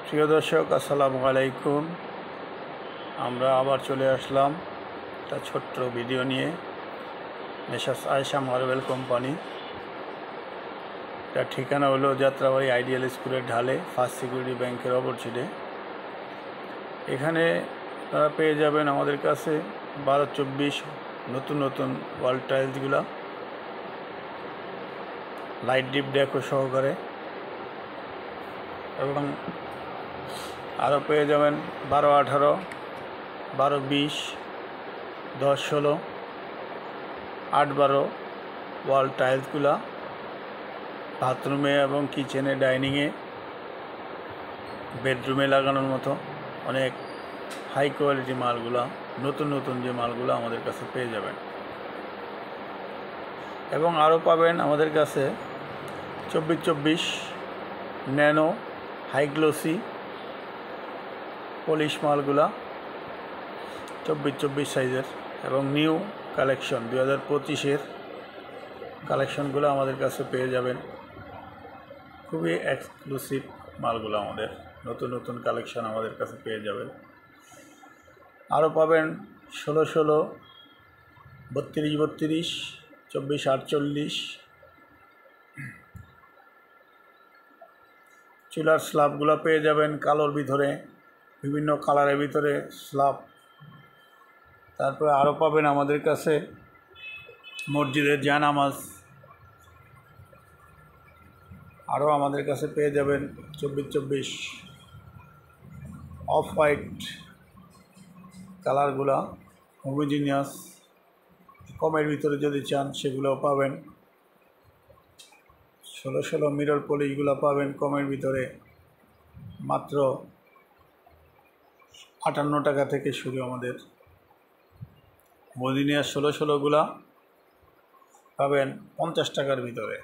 প্রিয় দর্শক, আসসালামু আলাইকুম। আমরা আবার চলে আসলাম একটা ছোট্ট ভিডিও নিয়ে। মেসার্স আয়েশা মার্বেল কোম্পানি, তার ঠিকানা হলো যাত্রাবাড়ি আইডিয়াল স্কুলের ঢালে, ফার্স্ট সিকিউরিটি ব্যাংকের অপোজিটে। এখানে আপনারা পেয়ে যাবেন আমাদের কাছে 12-24 নতুন নতুন ওয়াল টাইলসগুলা, লাইট ডিপ ডেকো সহকারে, এবং আরও পেয়ে যাবেন 12-18, 12-20, 10-16, 8-12 ওয়াল টাইলসগুলা বাথরুমে এবং কিচেনে, ডাইনিংয়ে, বেডরুমে লাগানোর মতো অনেক হাই কোয়ালিটি মালগুলা, নতুন নতুন যে মালগুলো আমাদের কাছে পেয়ে যাবেন। এবং আরও পাবেন আমাদের কাছে 24-24 ন্যানো হাই গ্লোসি পলিশ মালগুলা 24-24 সাইজের, এবং নিউ কালেকশন 2025-এর কালেকশনগুলো আমাদের কাছে পেয়ে যাবেন। খুবই এক্সক্লুসিভ মালগুলো, আমাদের নতুন নতুন কালেকশন আমাদের কাছে পেয়ে যাবেন। আরও পাবেন 16-16, 32-32, 24-48 চুলার স্ল্যাবগুলো পেয়ে যাবেন কালোর ভিতরে, বিভিন্ন কালারের ভিতরে স্ল্যাব। তারপরে আরও পাবেন আমাদের কাছে মসজিদের জায়নামাজ, আরও আমাদের কাছে পেয়ে যাবেন 24-24 অফ হোয়াইট কালারগুলা, হোমোজিনিয়াস কমের ভিতরে যদি চান সেগুলোও পাবেন। 16-16 মিরর পলিশগুলো পাবেন কমের ভিতরে মাত্র 58 টাকা থেকে শুরু। আমাদের হোমোজিনিয়াস 16-16গুলা পাবেন 50 টাকার ভিতরে।